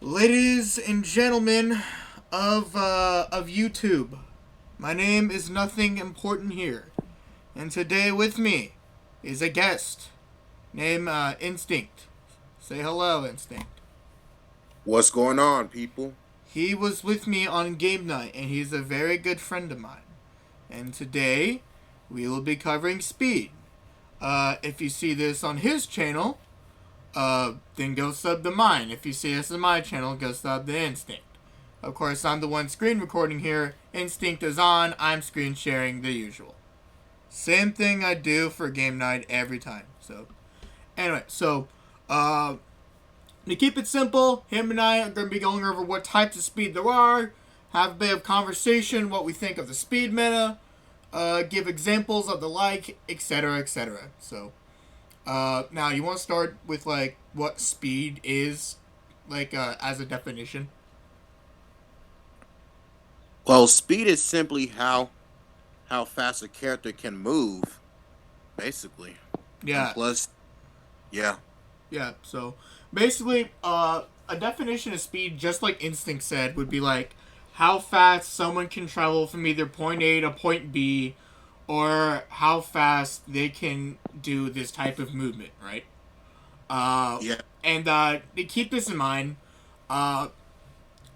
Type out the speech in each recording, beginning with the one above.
Ladies and gentlemen of YouTube, my name is Nothing Important Here, and today with me is a guest named Instinct. Say hello, Instinct. What's going on, people? He was with me on game night, and he's a very good friend of mine. And today we will be covering speed. If you see this on his channel, then go sub to mine. If you see this on my channel, go sub to Instinct. Of course, I'm the one screen recording here. Instinct is on. I'm screen sharing the usual. Same thing I do for game night every time. So, to keep it simple, him and I are going to be going over what types of speed there are, have a bit of conversation, what we think of the speed meta, give examples of the like, etc., etc. Now you want to start with like what speed is, like as a definition. Well, speed is simply how fast a character can move, basically. And Yeah, plus, yeah, yeah. So basically, a definition of speed, just like Instinct said, would be like how fast someone can travel from either point A to point B, or how fast they can do this type of movement, right? Uh, yeah. and to keep this in mind, uh,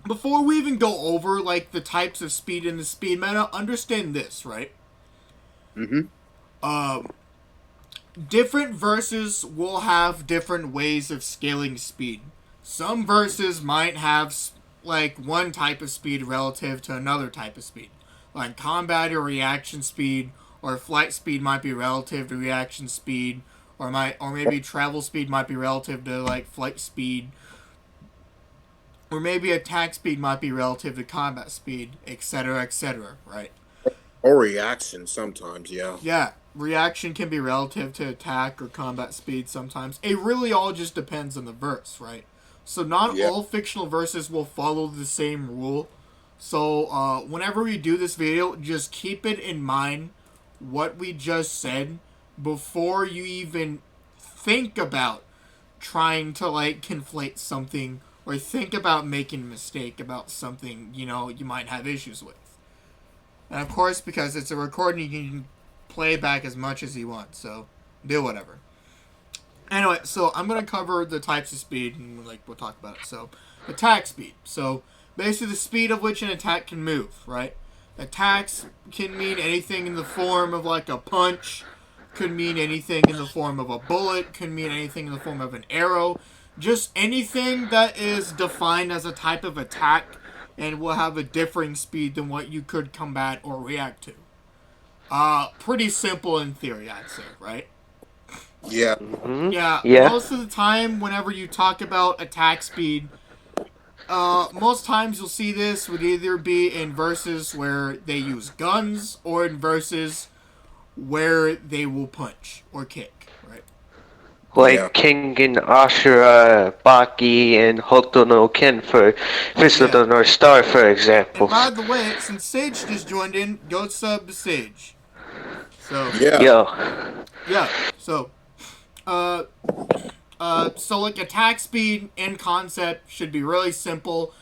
before we even go over like the types of speed in the speed meta, understand this, right? Mm-hmm. Um, Different verses will have different ways of scaling speed. Some verses might have like one type of speed relative to another type of speed. Like combat or reaction speed or flight speed might be relative to reaction speed, or maybe travel speed might be relative to like flight speed, or maybe attack speed might be relative to combat speed, etc., etc., right? Or reaction sometimes, yeah. Yeah, reaction can be relative to attack or combat speed sometimes. It really all just depends on the verse, right? So not Yeah. all fictional verses will follow the same rule. So whenever we do this video, just keep it in mind what we just said before you even think about trying to like conflate something or think about making a mistake about something you might have issues with. And of course, because it's a recording, you can play back as much as you want. So do whatever. Anyway, so I'm gonna cover the types of speed and like we'll talk about it. So attack speed. So basically the speed of which an attack can move, right? Attacks can mean anything in the form of like a punch, could mean anything in the form of a bullet, could mean anything in the form of an arrow. Just anything that is defined as a type of attack and will have a differing speed than what you could combat or react to. Pretty simple in theory, I'd say, right? Yeah. Yeah, Yeah. most of the time, whenever you talk about attack speed, most times you'll see this would either be in verses where they use guns or in verses where they will punch or kick, right? Yeah. Like King and Ashura, Baki, and Hokuto no Ken for Fist of Yeah. the North Star, for And by examples. the way, since Sage just joined in, go sub to Sage. So, Yeah. Yo. yeah. Uh, so like attack speed and concept should be really simple.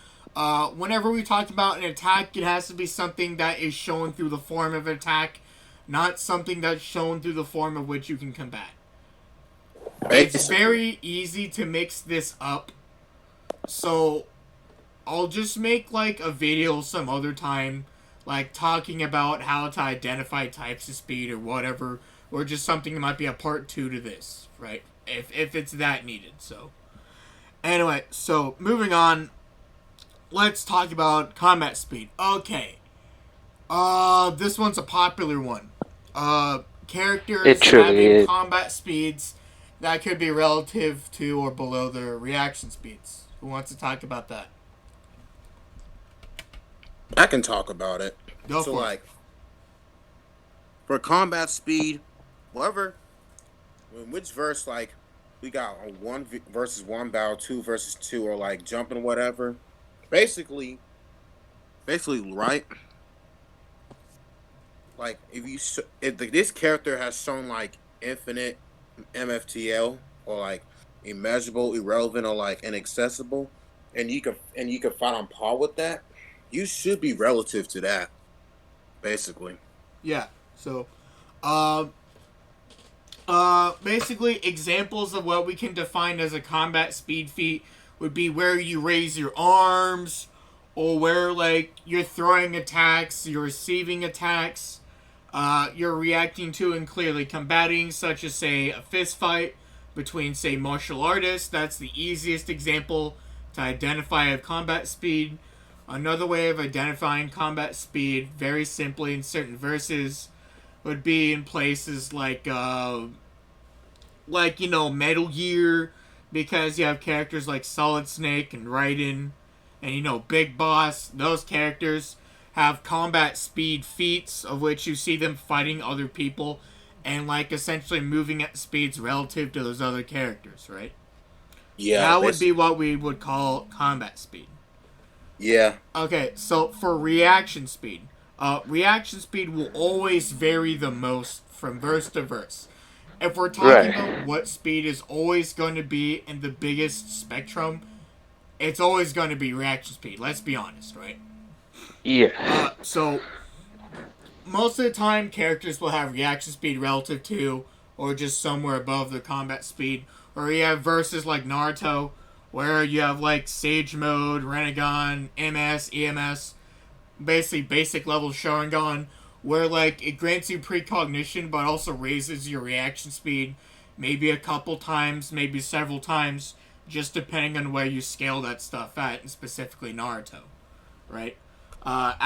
Whenever we talk about an attack, it has to be something that is shown through the form of an attack, not something that's shown through the form of which you can combat. It's Basically. very easy to mix this up, so I'll just make like a video some other time, like talking about how to identify types of speed or whatever, or just something that might be a part two to this, right? If it's that needed. So anyway, so moving on, let's talk about combat speed. Okay. This one's a popular one. It Characters truly having is. combat speeds that could be relative to or below their reaction speeds. Who wants to talk about that? I can talk about it. Go So, for it. like, for combat speed, whatever, in which verse, like, we got a versus one battle, two versus two, or like jumping, whatever. Basically, right? Like, if this character has shown like infinite MFTL or like immeasurable, irrelevant, or like inaccessible, and you can fight on par with that, you should be relative to that, basically. Yeah. So, uh, basically, examples of what we can define as a combat speed feat would be where you raise your arms, or where like you're throwing attacks, you're receiving attacks, you're reacting to and clearly combating, such as say a fist fight between say martial artists. That's the easiest example to identify of combat speed. Another way of identifying combat speed, very simply in certain verses, would be in places like you know Metal Gear, because you have characters like Solid Snake and Raiden, and you know Big Boss. Those characters have combat speed feats, of which you see them fighting other people, and like essentially moving at speeds relative to those other characters. Right? Yeah, That would be what we would call combat speed. yeah, Okay, so for reaction speed will always vary the most from verse to verse. If we're talking Right. about what speed is always going to be in the biggest spectrum, it's always going to be reaction speed. Let's be honest, right? Yeah. So most of the time, characters will have reaction speed relative to, or just somewhere above the combat speed. Or you have verses like Naruto, where you have like Sage Mode, Renegon, MS, EMS, basically basic level Sharingan, where like it grants you precognition but also raises your reaction speed maybe a couple times, maybe several times, just depending on where you scale that stuff at, and specifically Naruto, right?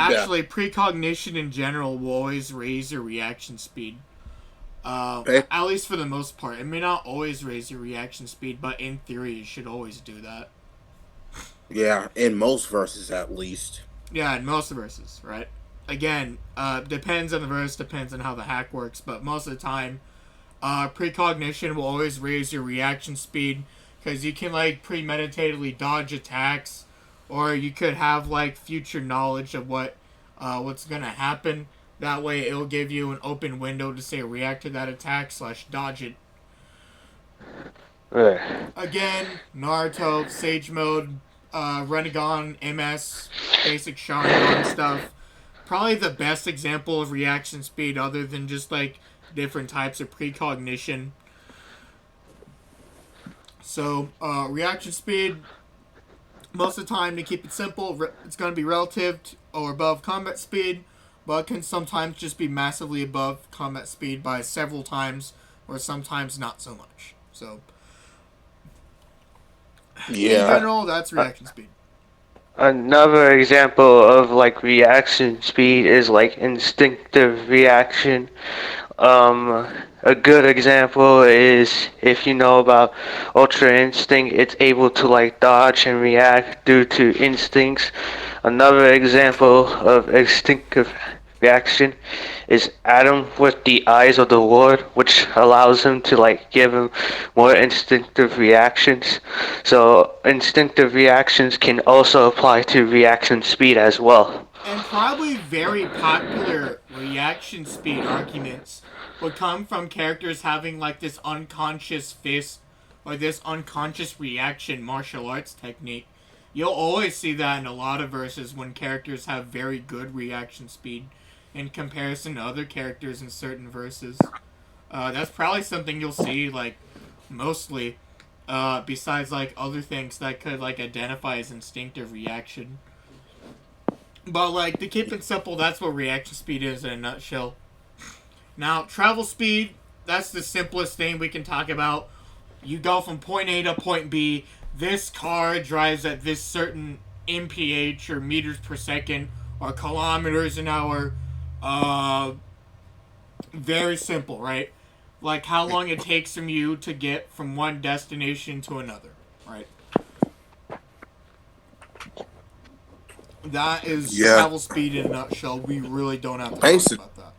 yeah. Actually, precognition in general will always raise your reaction speed. Ba- At least for the most part. It may not always raise your reaction speed, but in theory, it should always do that. Yeah, in most verses at least. Yeah, in most verses, right? Again, depends on the verse, depends on how the hack works, but most of the time, precognition will always raise your reaction speed, because you can like premeditatedly dodge attacks, or you could have like future knowledge of what's gonna happen. That way, it'll give you an open window to say react to that attack slash dodge it. Right. Again, Naruto, Sage Mode, Renegon, MS, basic Sharingan stuff. Probably the best example of reaction speed, other than just like different types of precognition. So, reaction speed, most of the time, to keep it simple, it's going to be relative to, or above combat speed, but can sometimes just be massively above combat speed by several times, or sometimes not so much. So, in Yeah, general, that's reaction speed. Another example of like reaction speed is like instinctive reaction. A good example is if you know about Ultra Instinct, it's able to like dodge and react due to instincts. Another example of instinctive reaction is Adam with the eyes of the Lord, which allows him to like give him more instinctive reactions. So instinctive reactions can also apply to reaction speed as well. And probably very popular reaction speed arguments would come from characters having like this unconscious fist or this unconscious reaction martial arts technique. You'll always see that in a lot of verses when characters have very good reaction speed in comparison to other characters in certain verses. That's probably something you'll see like mostly, besides like other things that could like identify as instinctive reaction. But like to keep it simple, that's what reaction speed is in a nutshell. Now, travel speed, that's the simplest thing we can talk about. You go from point A to point B. This car drives at this certain mph or meters per second or kilometers an hour. Uh, Very simple, right? Like how long it takes from you to get from one destination to another, right? That is yeah. travel speed in a nutshell. We really don't have to talk Basic. about that.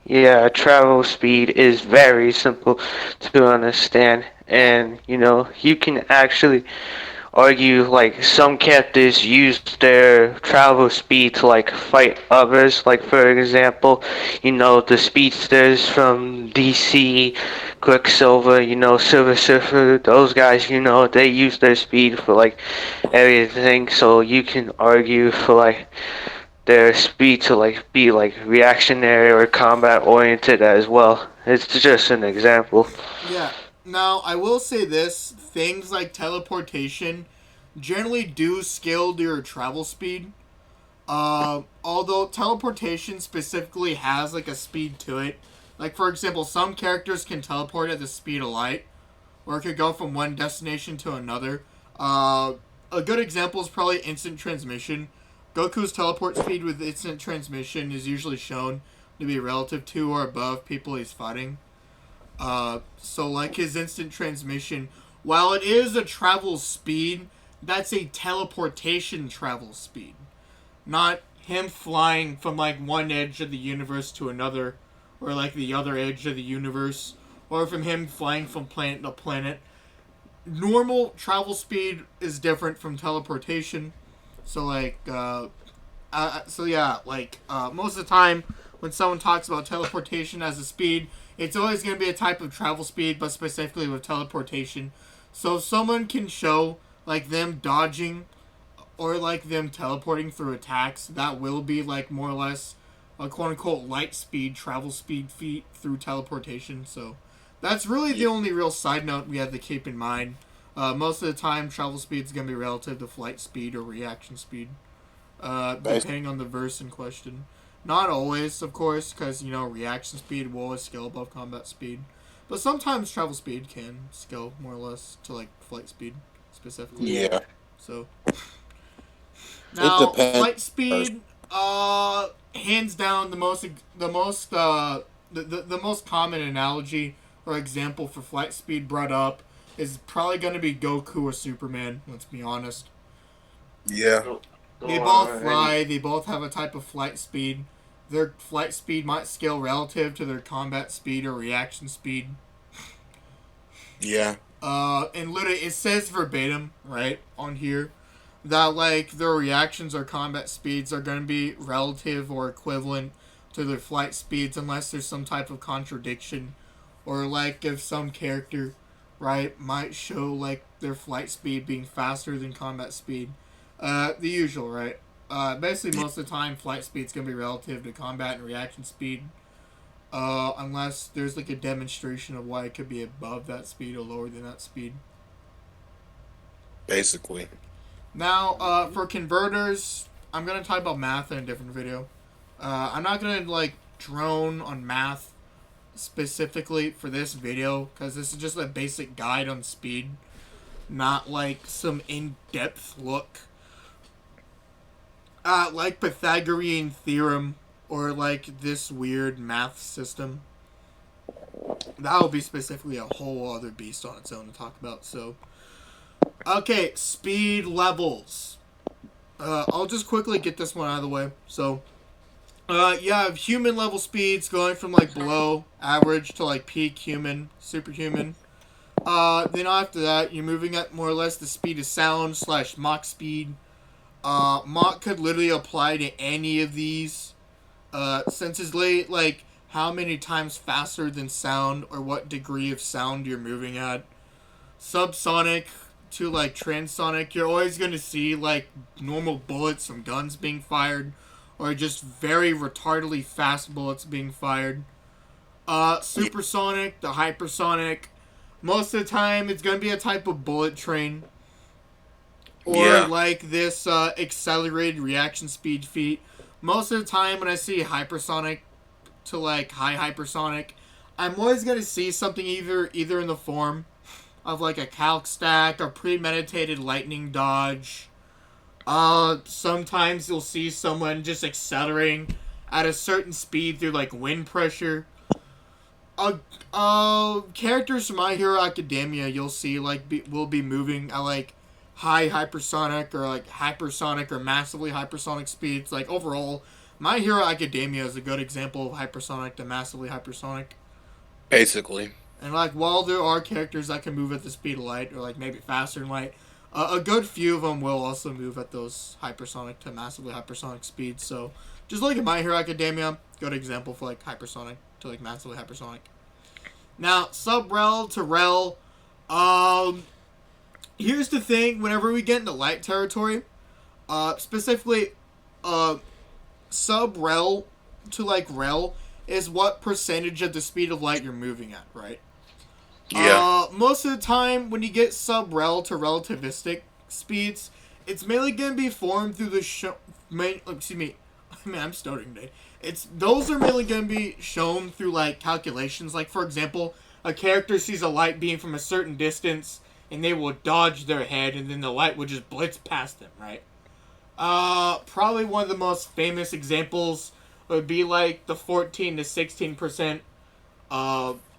Yeah, travel speed is very simple to understand, and you know, you can actually argue like some characters use their travel speed to like fight others. Like for example, the speedsters from DC, Quicksilver, Silver Surfer, those guys, they use their speed for like everything. So you can argue for like their speed to like be like reactionary or combat oriented as well. It's just an example. Yeah. Now, I will say this: things like teleportation generally do scale to your travel speed. Although teleportation specifically has like a speed to it. Like for example, some characters can teleport at the speed of light, or it could go from one destination to another. A good example is probably instant transmission. Goku's teleport speed with instant transmission is usually shown to be relative to or above people he's fighting. So like his instant transmission, while it is a travel speed, that's a teleportation travel speed, not him flying from like one edge of the universe to another, or like the other edge of the universe, or from him flying from planet to planet. Normal travel speed is different from teleportation. So most of the time when someone talks about teleportation as a speed, it's always going to be a type of travel speed, but specifically with teleportation. So if someone can show like them dodging or like them teleporting through attacks, that will be like more or less a quote unquote light speed travel speed feat through teleportation. So that's really the only real side note we have to keep in mind. Most of the time, travel speed is going to be relative to flight speed or reaction speed, depending on the verse in question. Not always, of course, because, reaction speed will always scale above combat speed. But sometimes travel speed can scale more or less to, like, flight speed, specifically. Yeah. So, now, It depends. flight speed, hands down, the most common analogy or example for flight speed brought up is probably going to be Goku or Superman, let's be honest. Yeah. They both fly, they both have a type of flight speed. Their flight speed might scale relative to their combat speed or reaction speed. Yeah. And literally, it says verbatim, right, on here, that, like, their reactions or combat speeds are going to be relative or equivalent to their flight speeds unless there's some type of contradiction. Or, like, if some character, right, might show, like, their flight speed being faster than combat speed. The usual, right? Basically, most of the time, flight speed's going to be relative to combat and reaction speed. Unless there's, like, a demonstration of why it could be above that speed or lower than that speed. Basically. Now, for converters, I'm going to talk about math in a different video. I'm not going to, like, drone on math specifically for this video, because this is just a basic guide on speed, not, like, some in-depth look at, like, Pythagorean theorem, or, like, this weird math system. That would be specifically a whole other beast on its own to talk about, so... Okay, speed levels. I'll just quickly get this one out of the way. So, you have human level speeds going from, like, below average to, like, peak human, superhuman. Then after that, you're moving at more or less the speed of sound / Mach speed. Mach could literally apply to any of these. Since it's like, how many times faster than sound or what degree of sound you're moving at. Subsonic to, like, transonic, you're always going to see, like, normal bullets from guns being fired, or just very retardedly fast bullets being fired. Supersonic to hypersonic, most of the time it's going to be a type of bullet train, or like this accelerated reaction speed feat. Most of the time when I see hypersonic to, like, high hypersonic, I'm always going to see something either in the form of, like, a calc stack, or premeditated lightning dodge. Sometimes you'll see someone just accelerating at a certain speed through, like, wind pressure. Characters from My Hero Academia, you'll see, like, will be moving at, like, high hypersonic, or, like, hypersonic, or massively hypersonic speeds. Like, overall, My Hero Academia is a good example of hypersonic to massively hypersonic. Basically. And, like, while there are characters that can move at the speed of light, or, like, maybe faster than light, A good few of them will also move at those hypersonic to massively hypersonic speeds. So just look at My Hero Academia, good example for like hypersonic to like massively hypersonic. Now sub-rel to rel, here's the thing: whenever we get into light territory, specifically, sub-rel to like rel is what percentage of the speed of light you're moving at, right? Yeah. Most of the time, when you get sub-rel to relativistic speeds, it's mainly going to be formed through the excuse me, man, I'm stuttering today. Those are mainly going to be shown through like calculations. Like for example, a character sees a light beam from a certain distance, and they will dodge their head, and then the light will just blitz past them, right? Probably one of the most famous examples would be like the 14 to 16%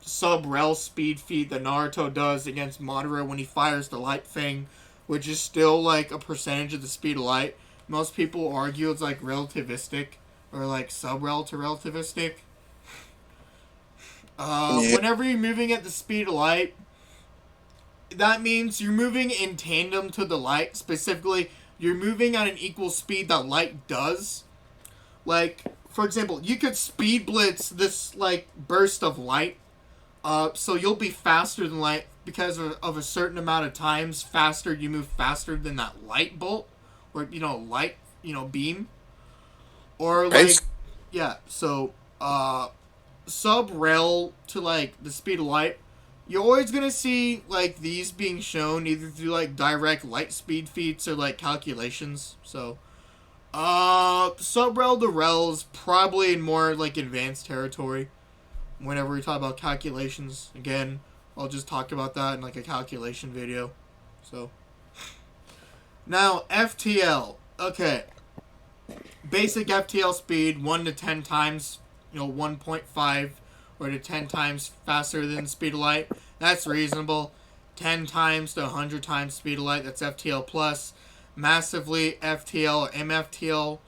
sub-rel speed feat that Naruto does against Madara when he fires the light thing, which is still like a percentage of the speed of light. Most people argue it's like relativistic or like sub-rel to relativistic. Whenever you're moving at the speed of light, that means you're moving in tandem to the light. Specifically, you're moving at an equal speed that light does. Like, for example, you could speed blitz this like burst of light. So you'll be faster than light because of a certain amount of times faster. You move faster than that light bolt or light beam, or like yeah. So sub-rel to like the speed of light, you're always gonna see like these being shown either through like direct light speed feats or like calculations. So sub-rel to rel is probably in more like advanced territory. Whenever we talk about calculations, again, I'll just talk about that in like a calculation video. So now FTL, okay, basic FTL speed 1 to 10 times, 1.5 or to 10 times faster than the speed of light. That's reasonable. 10 times to 100 times speed of light, that's FTL plus. Massively FTL or MFTL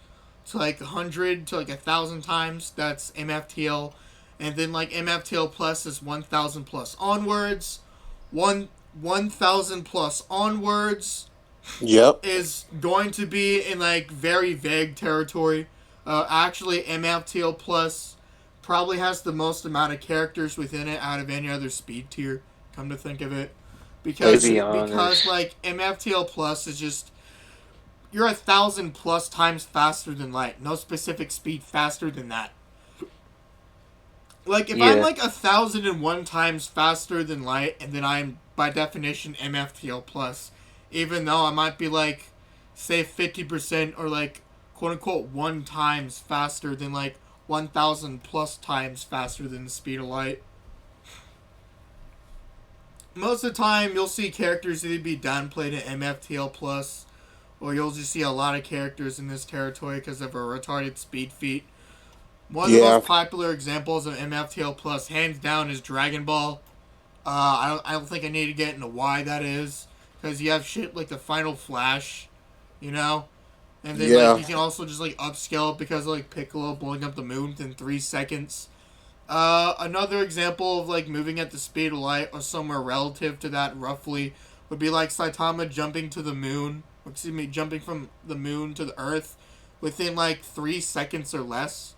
to like 100 to like 1,000 times, that's MFTL. And then like MFTL plus is 1,000 plus onwards. 1,000 plus onwards. Yep. Is going to be in like very vague territory. Actually, MFTL plus probably has the most amount of characters within it out of any other speed tier. Come to think of it, because like MFTL plus is just you're 1,000 plus times faster than light. No specific speed faster than that. Like, if I'm, like, 1,001 times faster than light, and then I'm, by definition, MFTL plus, even though I might be, like, say 50% or, like, quote-unquote 1 times faster than, like, 1,000 plus times faster than the speed of light. Most of the time, you'll see characters either be downplayed at MFTL plus, or you'll just see a lot of characters in this territory because of a retarded speed feat. One of the most popular examples of MFTL plus, hands down, is Dragon Ball. I don't think I need to get into why that is, because you have shit like the Final Flash, and then like you can also just like upscale it because of like Piccolo blowing up the moon within 3 seconds. Another example of like moving at the speed of light or somewhere relative to that roughly would be like Saitama jumping to the moon, jumping from the moon to the Earth within like 3 seconds or less.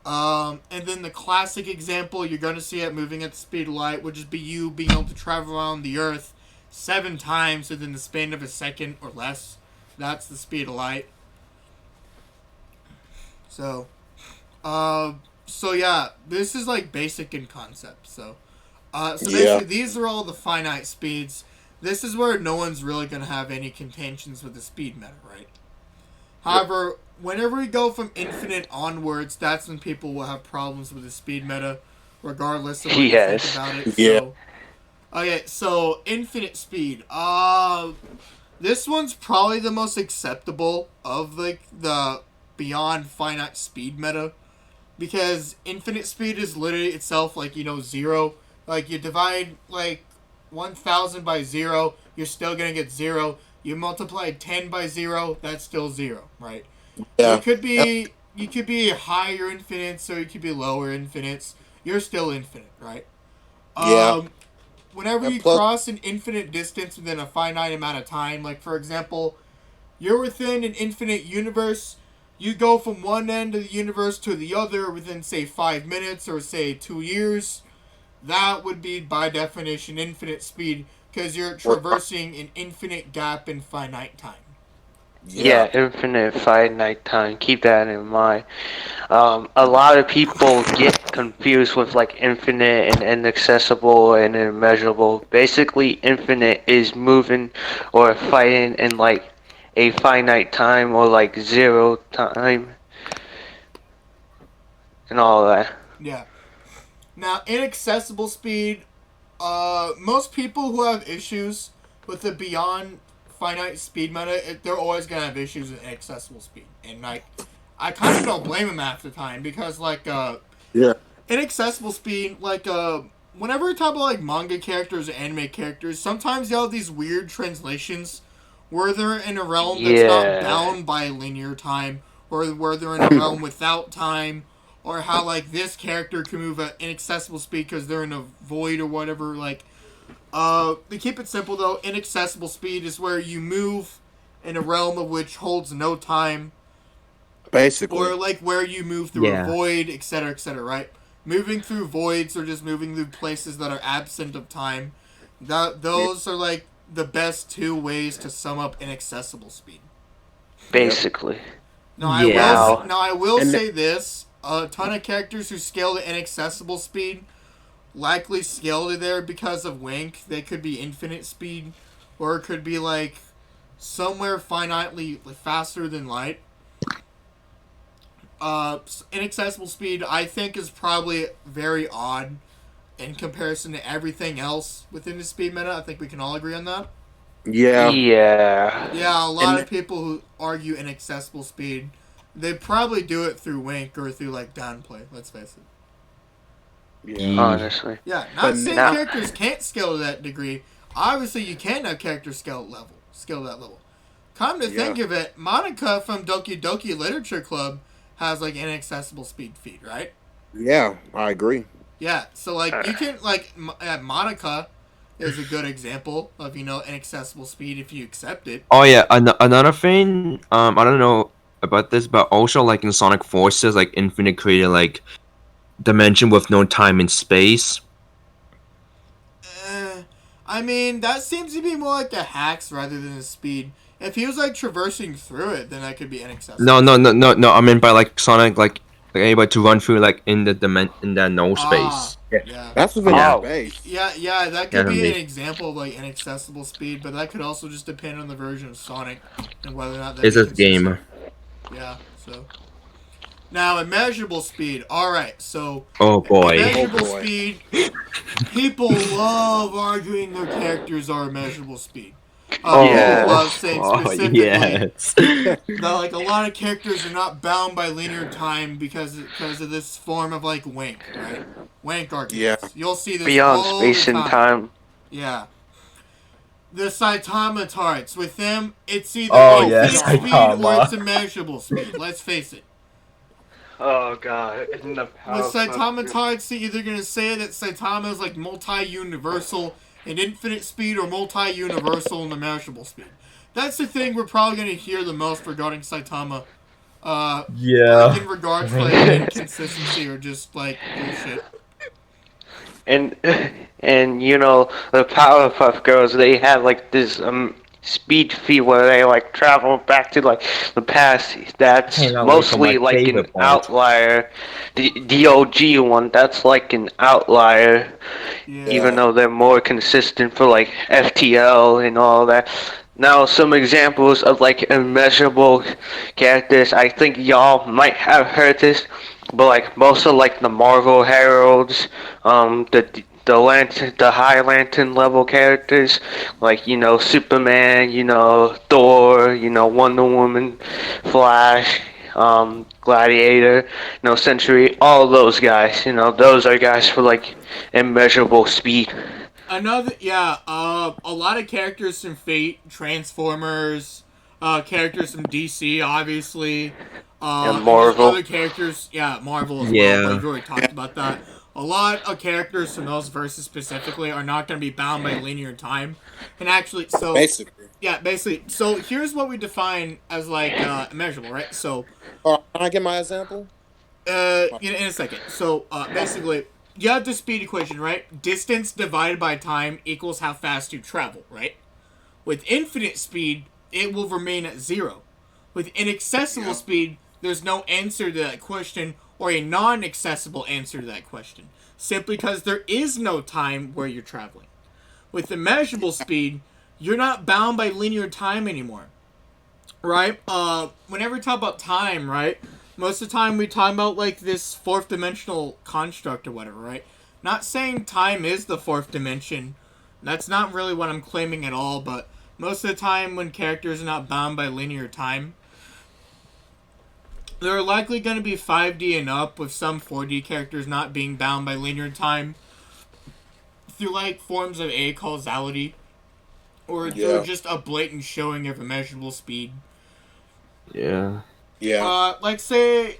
And then the classic example you're going to see it moving at the speed of light would just be you being able to travel around the Earth 7 times within the span of a second or less. That's the speed of light. So yeah, this is like basic in concept. So basically these are all the finite speeds. This is where no one's really going to have any contentions with the speed meta, right? However, whenever we go from infinite onwards, that's when people will have problems with the speed meta, regardless of what you think about it. Yeah. So, okay, so infinite speed. This one's probably the most acceptable of like the beyond finite speed meta, because infinite speed is literally itself like 0. Like you divide like 1,000 by 0, you're still gonna get 0. You multiply 10 by 0, that's still 0, right? Yeah. You could be higher infinites or you could be lower infinites. You're still infinite, right? whenever And you plus, cross an infinite distance within a finite amount of time, like for example, you're within an infinite universe, you go from one end of the universe to the other within, say, 5 minutes or, say, 2 years. That would be, by definition, infinite speed because you're or, traversing an infinite gap in finite time. Yeah, yeah, infinite finite time. Keep that in mind. A lot of people get confused with like infinite and inaccessible and immeasurable. Basically, infinite is moving or fighting in like a finite time or like zero time and all that. Yeah. Now, inaccessible speed, most people who have issues with the beyond finite speed meta, they're always gonna have issues with inaccessible speed, and like, I kind of don't blame them half the time because like yeah, inaccessible speed, like whenever we talk about like manga characters or anime characters, sometimes they have these weird translations where they're in a realm that's not Yeah, bound by linear time, or where they're in a realm without time, or how like this character can move at inaccessible speed because they're in a void or whatever. Like, to keep it simple though, inaccessible speed is where you move in a realm of which holds no time, basically. or like where you move through a Yeah. void, etc., right? Moving through voids or just moving through places that are absent of time. Those are like the best two ways to sum up inaccessible speed. basically. Now I Yeah. will Now, now I will And say this: a ton of characters who scale to inaccessible speed likely scale to there because of Wink. They could be infinite speed, or it could be like somewhere finitely faster than light. Inaccessible speed, I think, is probably very odd in comparison to everything else within the speed meta. I think we can all agree on that. Yeah, yeah. Yeah, a lot And- of people who argue inaccessible speed, they probably do it through Wink or through like downplay. Let's face it. yeah. Honestly. Yeah, not But saying now- characters can't scale to that degree. Obviously, you can have characters scale to that level. Come to think Yeah. of it, Monica from Doki Doki Literature Club has like inaccessible speed feed, right? Yeah, I agree. Yeah, so like you can like Monica is a good example of inaccessible speed if you accept it. Oh yeah, another thing. I don't know about this, but also like in Sonic Forces, like Infinite created like dimension with no time and space. I mean that seems to be more like a hacks rather than a speed. If he was like traversing through it, then that could be inaccessible. No. I mean by like Sonic, like able to run through like in that no space. Yeah. That's within Oh. space. Yeah, that could Yeah, be me. an example of like inaccessible speed, but that could also just depend on the version of Sonic and whether or not that It's a game. Yeah, so now immeasurable speed. All right, so Oh boy. immeasurable Oh, boy. speed. People love arguing their characters are immeasurable speed. Yeah. People love saying Oh specifically yes. that like a lot of characters are not bound by linear time because of this form of like Wink, right? Wink arguments. Yeah. You'll see this Beyond all space the and time. Yeah. The Saitama tarts. With them, it's either Oh, infinite yes, speed Saitama. or it's immeasurable speed. Let's face it. Oh god. In the With Saitama tarts, they're either going to say that Saitama is like multi-universal and infinite speed or multi-universal and immeasurable speed. That's the thing we're probably going to hear the most regarding Saitama. Yeah. Like in regards to like inconsistency or just like bullshit. And the Powerpuff Girls, they have like this speed feat where they like travel back to like the past. That's Hang on, wait for mostly my like an favorite part. outlier. The OG one, that's like an outlier. Yeah. Even though they're more consistent for like FTL and all that. Now, some examples of like immeasurable characters. I think y'all might have heard this, but like most of like the Marvel Heralds, the High Lantern level characters, like Superman, Thor, Wonder Woman, Flash, Gladiator, Sentry, all those guys. Those are guys for like immeasurable speed. A lot of characters from Fate, Transformers, characters from DC, obviously. And just Marvel. other characters, Marvel as well, Yeah. but we've already talked about that. a lot of characters from those verses specifically are not going to be bound by linear time. And actually, so Basically. yeah, basically. So here's what we define as like immeasurable, right? So Can I get my example? in a second. So basically, you have the speed equation, right? Distance divided by time equals how fast you travel, right? With infinite speed, it will remain at 0. With inaccessible speed, there's no answer to that question or a non-accessible answer to that question, simply because there is no time where you're traveling. With immeasurable speed, you're not bound by linear time anymore, right? Whenever we talk about time, right, most of the time we talk about like this fourth dimensional construct or whatever, right? Not saying time is the fourth dimension. That's not really what I'm claiming at all, but most of the time when characters are not bound by linear time, they're likely going to be 5D and up, with some 4D characters not being bound by linear time through like forms of acausality or through just a blatant showing of immeasurable speed. Yeah. Yeah. Like say,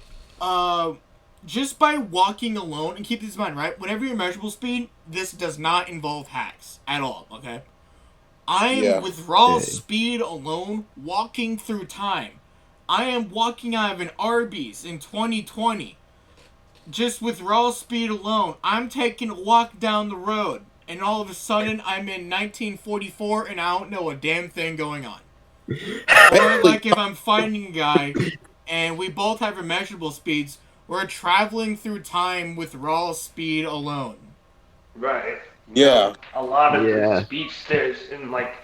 just by walking alone, and keep this in mind, right? Whenever you're immeasurable speed, this does not involve hacks at all, okay? I am with raw speed alone walking through time. I am walking out of an Arby's in 2020. Just with raw speed alone, I'm taking a walk down the road, and all of a sudden I'm in 1944 and I don't know a damn thing going on. Or like if I'm fighting a guy and we both have immeasurable speeds, we're traveling through time with raw speed alone. Right. Yeah. A lot of the speedsters in like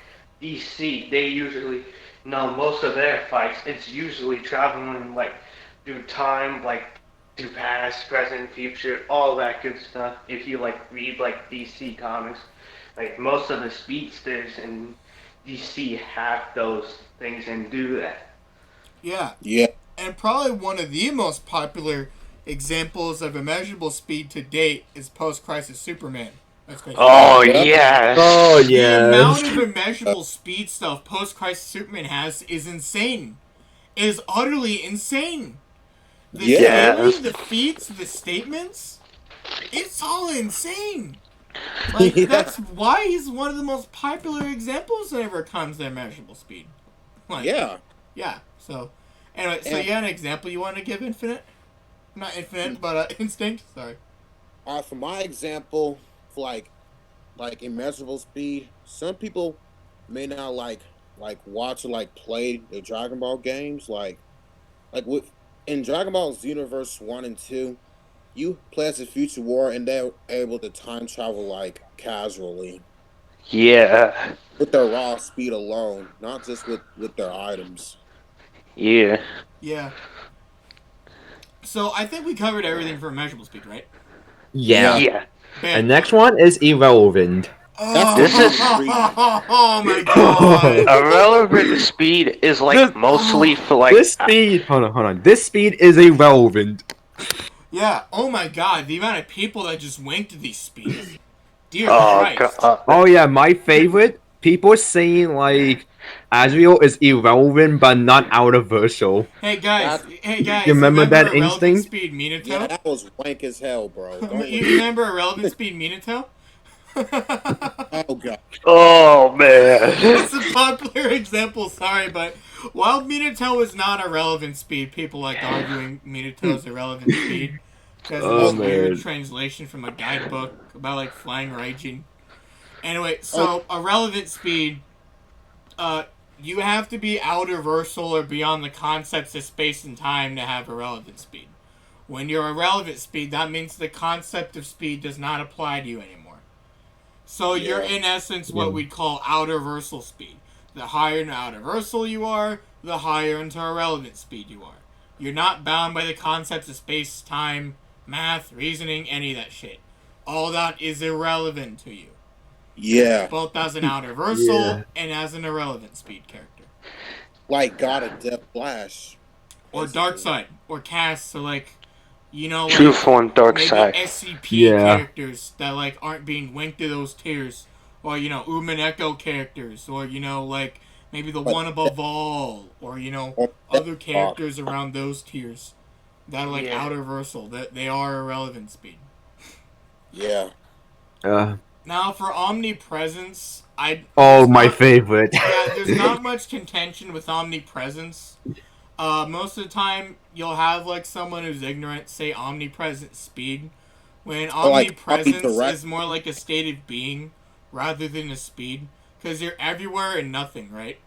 DC, they usually most of their fights, it's usually traveling like through time, like through past, present, future, all that good stuff. If you like read like DC comics, like most of the speedsters in DC have those things and do that. Yeah. Yeah. And probably one of the most popular examples of immeasurable speed to date is Post-Crisis Superman. Oh, yes. Oh, The yeah. amount of immeasurable speed stuff Post-Crisis Superman has is insane. It is utterly insane. The scaling, the feats, the statements, it's all insane. Like, that's why he's one of the most popular examples whenever it comes to immeasurable speed. Like, yeah, so... Anyway, so you had an example you want to give, Infinite? Not Infinite, but Instinct? Sorry. For my example, for like immeasurable speed, some people may not like watch or like play the Dragon Ball games. Like with in Dragon Ball Xenoverse 1 and 2, you play as a future war and they're able to time travel like casually. Yeah. With their raw speed alone, not just with their items. Yeah. Yeah. So I think we covered everything for immeasurable speed, right? Yeah. Yeah. And next one is irrelevant. Oh my god! Irrelevant speed is like mostly for like this speed. Hold on. This speed is irrelevant. Yeah. Oh my god! The amount of people that just winked at these speeds. Dear Christ. Oh yeah, my favorite. People saying like Azrael is irrelevant but not universal. Hey guys. You remember that instinct? Speed Minato? Yeah, that was wank as hell, bro. You remember Irrelevant Speed Minato? Oh god. Oh man. It's a popular example, sorry, but while Minato is not irrelevant speed, people like arguing Minato's irrelevant speed because of this weird translation from a guidebook about like flying Raijin. Anyway, so irrelevant speed, you have to be outerversal or beyond the concepts of space and time to have irrelevant speed. When you're irrelevant speed, that means the concept of speed does not apply to you anymore. So you're in essence what we'd call outerversal speed. The higher into outerversal you are, the higher into irrelevant speed you are. You're not bound by the concepts of space, time, math, reasoning, any of that shit. All that is irrelevant to you. Yeah. Both as an outerversal and as an irrelevant speed character. Like God of Death Flash. Or Darkseid. Or Cass, so like... You know, True like, form Darkseid. SCP characters that like aren't being winked to those tiers, or you know, Umineko characters, or you know, like maybe the one above all, or you know, other characters around those tiers that are like outerversal, that they are irrelevant speed. Yeah. Now for omnipresence, Oh, there's my not favorite. yeah, there's not much contention with omnipresence. Most of the time you'll have like someone who's ignorant say omnipresent speed, when Or like omnipresence omnidirect. is more like a state of being rather than a speed, because you're everywhere and nothing, right?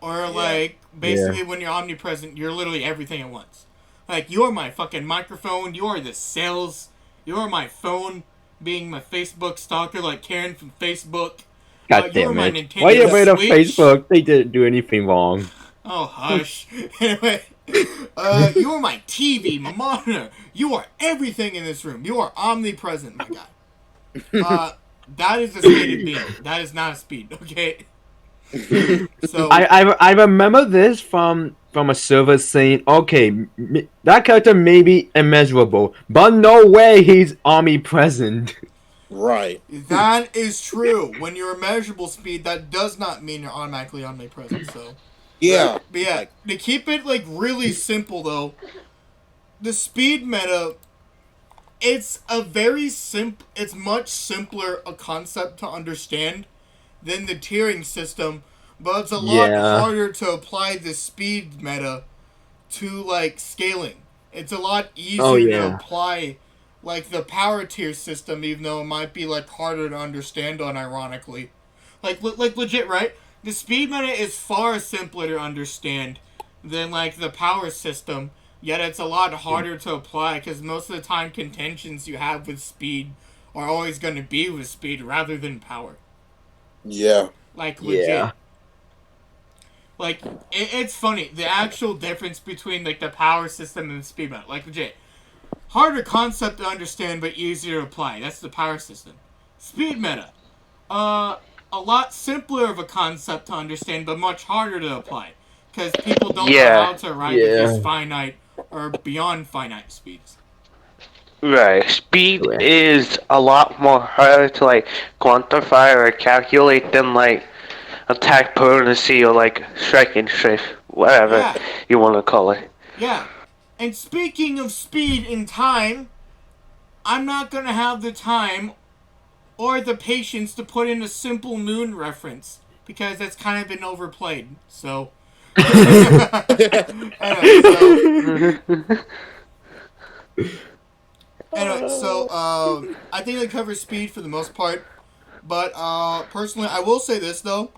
Or like basically when you're omnipresent, you're literally everything at once. Like you're my fucking microphone, you're the cells, you're my phone, being my Facebook stalker like Karen from Facebook. God You're damn my it. Nintendo Why you afraid of Switch. Facebook? They didn't do anything wrong. Oh hush. Anyway, you are my TV, my monitor. You are everything in this room. You are omnipresent, my guy. That is a state of being. That is not a speed. Okay. So I remember this from a server saying, okay, that character may be immeasurable, but no way he's omnipresent. Right. that is true. When you're a measurable speed, that does not mean you're automatically omnipresent. So Yeah. but yeah, Like, to keep it like really simple though, the speed meta, it's much simpler a concept to understand than the tiering system, but it's a lot Yeah. harder to apply the speed meta to like scaling. It's a lot easier to apply like the power tier system, even though it might be like harder to understand on ironically. Like legit, right? The speed meta is far simpler to understand than like the power system, yet it's a lot harder to apply because most of the time contentions you have with speed are always going to be with speed rather than power. yeah. Like legit. Yeah. Like it's funny the actual difference between like the power system and the speed meta. Like legit, harder concept to understand but easier to apply. That's the power system. Speed meta, a lot simpler of a concept to understand but much harder to apply because people don't know how to write with just finite or beyond finite speeds. Right. Speed Correct. is a lot more harder to like quantify or calculate than like attack potency or like striking strength, whatever Yeah. you want to call it. Yeah. And speaking of speed and time, I'm not gonna have the time or the patience to put in a simple moon reference because that's kind of been overplayed. So, anyway, I think that covers speed for the most part. But personally, I will say this though.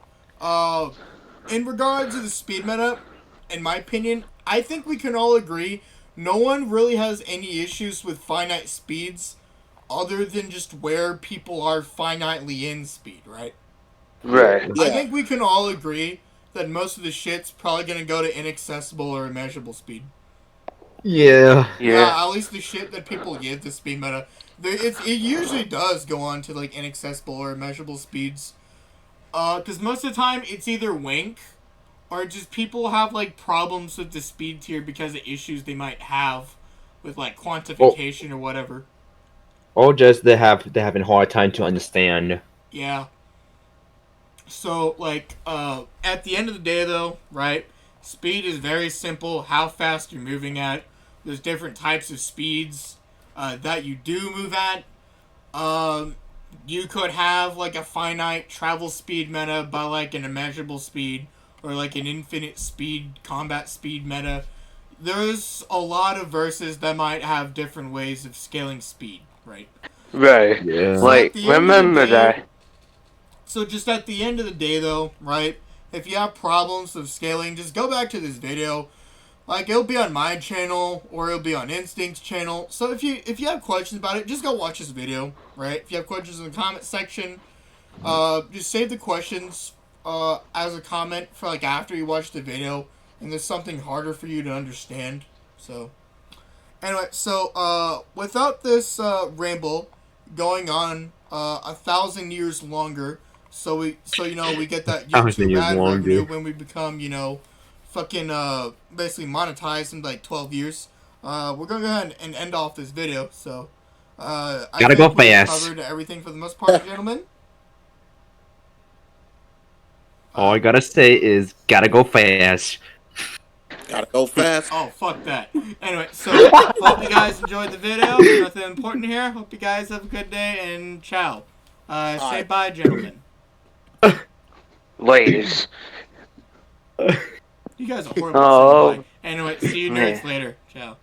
In regards to the speed meta, in my opinion, I think we can all agree no one really has any issues with finite speeds other than just where people are finitely in speed, right? Right. Yeah. I think we can all agree that most of the shit's probably going to go to inaccessible or immeasurable speed. Yeah. Yeah. At least the shit that people give to speed meta. It usually does go on to like inaccessible or immeasurable speeds. Because most of the time it's either wink or just people have like problems with the speed tier because of issues they might have with like quantification or whatever. Or just they're having a hard time to understand. Yeah. So like at the end of the day though, right? Speed is very simple. How fast you're moving at. There's different types of speeds that you do move at. You could have like a finite travel speed meta by like an immeasurable speed or like an infinite speed combat speed meta. There's a lot of verses that might have different ways of scaling speed, right? Right. Yeah. Like, at the end of the remember day- that. So just at the end of the day though, right? If you have problems of scaling, just go back to this video. Like it'll be on my channel or it'll be on Instinct's channel. So if you have questions about it, just go watch this video, right? If you have questions in the comment section, just save the questions as a comment for like after you watch the video and there's something harder for you to understand. So anyway, so without this ramble going on 1,000 years longer, so we get that 1,000 YouTube years ad longer. revenue when we become fucking basically monetized in like 12 years. We're gonna go ahead and end off this video. So I Gotta think go we've fast. covered everything for the most part, gentlemen. All I gotta say is, gotta go fast. Gotta go fast. Oh, fuck that. Anyway, so hope you guys enjoyed the video. Nothing important here. Hope you guys have a good day, and ciao. Say bye, gentlemen. Ladies. You guys are horrible. Oh. Anyway, see you nerds later. Ciao.